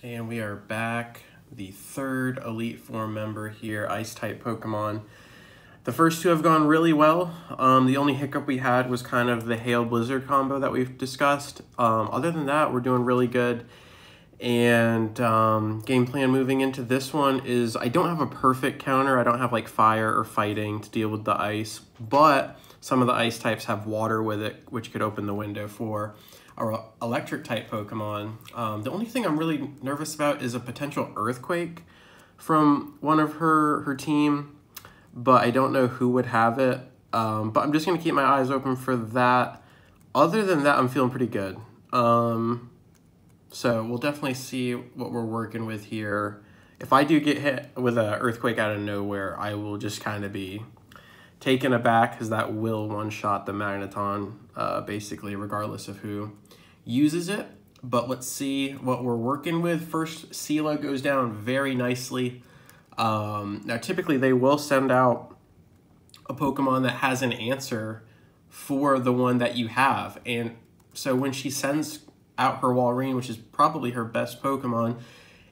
And we are back, the third Elite Four member here, Ice-type Pokemon. The first two have gone really well. The only hiccup we had was kind of the Hail Blizzard combo that we've discussed. Other than that, we're doing really good. And game plan moving into this one is I don't have a perfect counter. I don't have like fire or fighting to deal with the ice, but some of the ice types have water with it, which could open the window for our electric type Pokemon. The only thing I'm really nervous about is a potential earthquake from one of her team, but I don't know who would have it. But I'm just gonna keep my eyes open for that. Other than that, I'm feeling pretty good. So we'll definitely see what we're working with here. If I do get hit with an earthquake out of nowhere, I will just kind of be taken aback because that will one-shot the Magneton, basically, regardless of who uses it. But let's see what we're working with. First, Sela goes down very nicely. Now, typically, they will send out a Pokemon that has an answer for the one that you have. And so when she sends out her Walrein, which is probably her best Pokemon,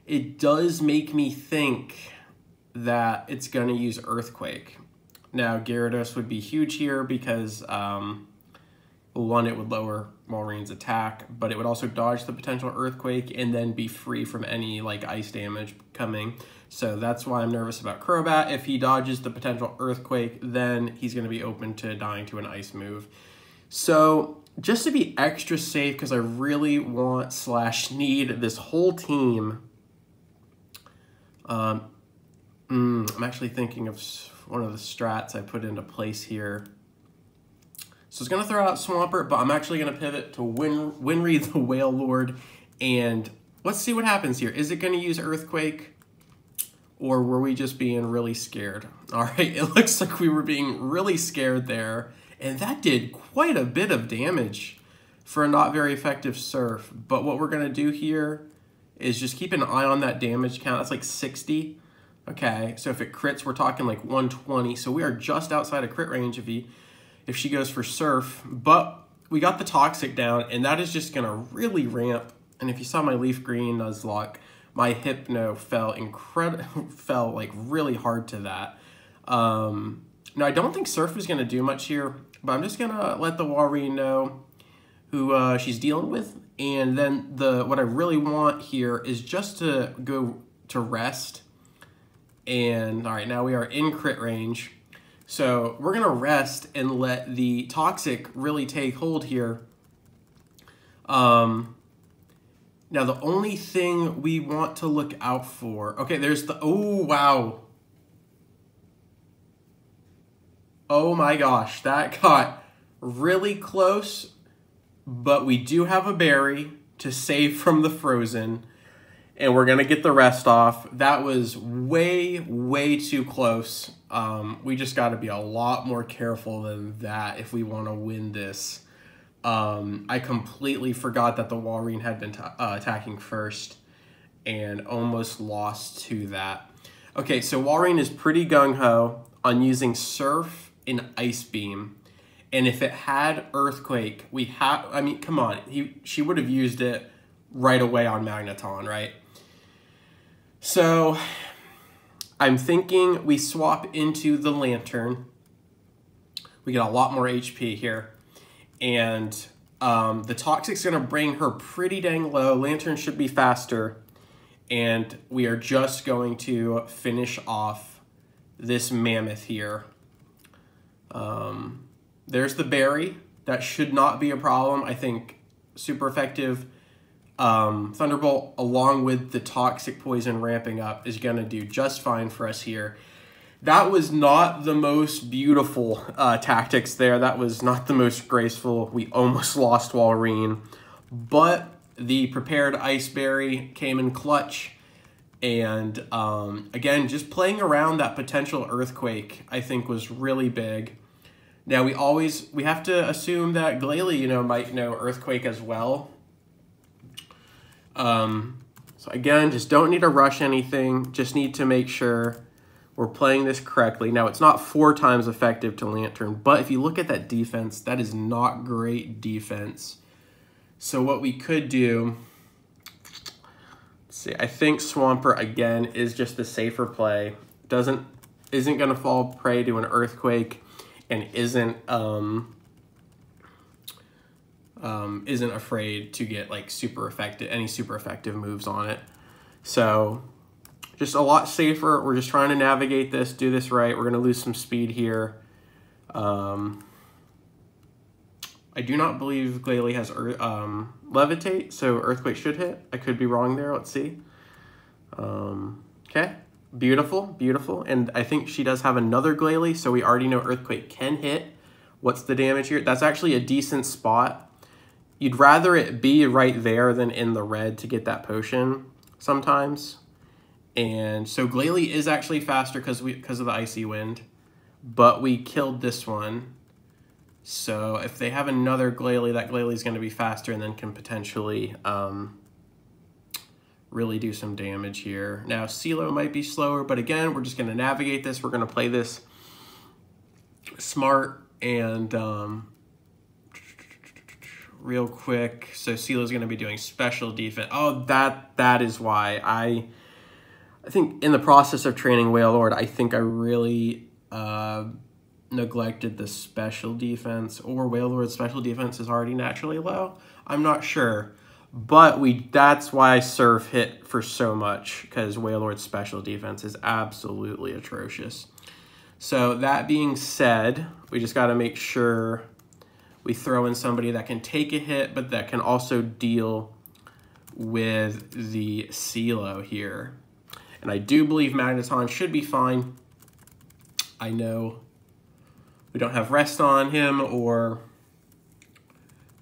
it does make me think that it's going to use Earthquake. Now, Gyarados would be huge here because, one, it would lower Walrein's attack, but it would also dodge the potential Earthquake and then be free from any like ice damage coming. So that's why I'm nervous about Crobat. If he dodges the potential Earthquake, then he's going to be open to dying to an ice move. So just to be extra safe, because I really want / need this whole team, I'm actually thinking of one of the strats I put into place here. So it's going to throw out Swampert, but I'm actually going to pivot to Winry the Whale Lord, and let's see what happens here. Is it going to use Earthquake, or were we just being really scared? All right, it looks like we were being really scared there, and that did quite a bit of damage for a not very effective Surf. But what we're going to do here is just keep an eye on that damage count. That's like 60. Okay, so if it crits, we're talking like 120. So we are just outside of crit range if she goes for Surf. But we got the Toxic down, and that is just going to really ramp. And if you saw my Leaf Green Nuzlocke, my Hypno fell like really hard to that. Now, I don't think Surf is going to do much here, but I'm just going to let the Walrein know who she's dealing with. And then what I really want here is just to go to rest. And all right, now we are in crit range. So we're going to rest and let the Toxic really take hold here. Now, the only thing we want to look out for... Okay, there's the... Oh, wow. Oh, my gosh. That got really close. But we do have a berry to save from the frozen. And we're going to get the rest off. That was way, way too close. We just got to be a lot more careful than that if we want to win this. I completely forgot that the Walrein had been attacking first and almost lost to that. Okay, so Walrein is pretty gung-ho on using Surf and Ice Beam. And if it had Earthquake, I mean, come on. She would have used it right away on Magneton, right? So I'm thinking we swap into the Lantern. We get a lot more HP here. And the Toxic's going to bring her pretty dang low. Lantern should be faster. And we are just going to finish off this Mammoth here. There's the berry. That should not be a problem. I think super effective. Thunderbolt, along with the Toxic Poison ramping up, is going to do just fine for us here. That was not the most beautiful tactics there. That was not the most graceful. We almost lost Walrein. But the prepared Ice Berry came in clutch. And again, just playing around that potential Earthquake, I think, was really big. Now, we have to assume that Glacia, might know Earthquake as well. So again, just don't need to rush anything. Just need to make sure we're playing this correctly. Now, it's not 4 times effective to Lantern, but if you look at that defense, that is not great defense. So what we could do, let's see. I think Swampert, again, is just the safer play. Isn't going to fall prey to an Earthquake and isn't afraid to get like any super effective moves on it. So just a lot safer. We're just trying to navigate this, do this right. We're going to lose some speed here. I do not believe Glalie has Levitate, so Earthquake should hit. I could be wrong there. Let's see. Okay. Beautiful, beautiful. And I think she does have another Glalie, so we already know Earthquake can hit. What's the damage here? That's actually a decent spot. You'd rather it be right there than in the red to get that potion sometimes. And so Glalie is actually faster because of the Icy Wind, but we killed this one. So if they have another Glalie, that Glalie is going to be faster and then can potentially really do some damage here. Now, CeeLo might be slower, but again, we're just going to navigate this. We're going to play this smart and real quick. So CeeLo is going to be doing special defense. Oh, that is why. I think in the process of training Wailord, I think I really neglected the special defense, or Wailord's special defense is already naturally low. I'm not sure, but that's why Surf hit for so much, because Wailord's special defense is absolutely atrocious. So that being said, we just got to make sure we throw in somebody that can take a hit, but that can also deal with the CeeLo here. And I do believe Magneton should be fine. I know we don't have rest on him,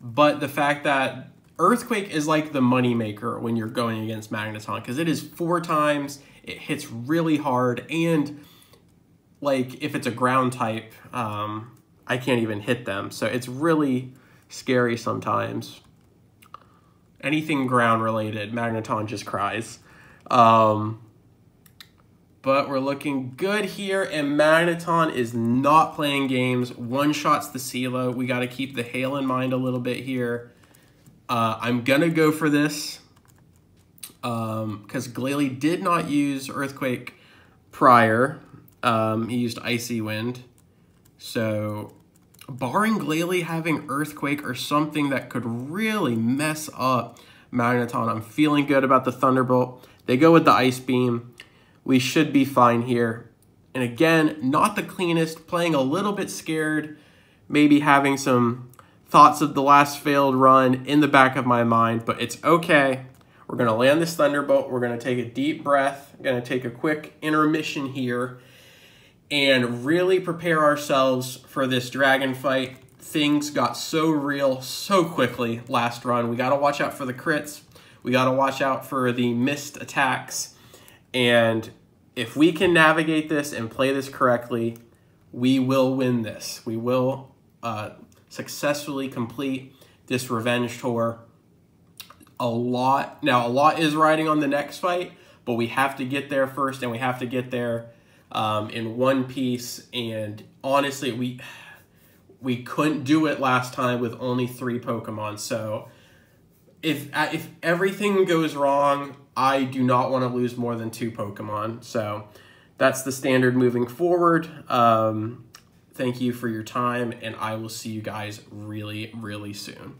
but the fact that Earthquake is like the moneymaker when you're going against Magneton, because it is 4 times, it hits really hard, and like if it's a ground type, I can't even hit them. So it's really scary sometimes. Anything ground related, Magneton just cries. But we're looking good here, and Magneton is not playing games. One-shots the CeeLo. We got to keep the hail in mind a little bit here. I'm going to go for this because Glalie did not use Earthquake prior. He used Icy Wind. So barring Glalie having Earthquake or something that could really mess up Magneton, I'm feeling good about the Thunderbolt. They go with the Ice Beam. We should be fine here. And again, not the cleanest, playing a little bit scared, maybe having some thoughts of the last failed run in the back of my mind, but it's okay. We're going to land this Thunderbolt. We're going to take a deep breath. Going to take a quick intermission here and really prepare ourselves for this dragon fight. Things got so real so quickly last run. We got to watch out for the crits. We got to watch out for the missed attacks. And if we can navigate this and play this correctly, we will win this. We will successfully complete this revenge tour. A lot is riding on the next fight, but we have to get there first, and we have to get there in one piece. And honestly, we couldn't do it last time with only 3 Pokemon. So if everything goes wrong, I do not want to lose more than 2 Pokemon. So that's the standard moving forward. Thank you for your time, and I will see you guys really, really soon.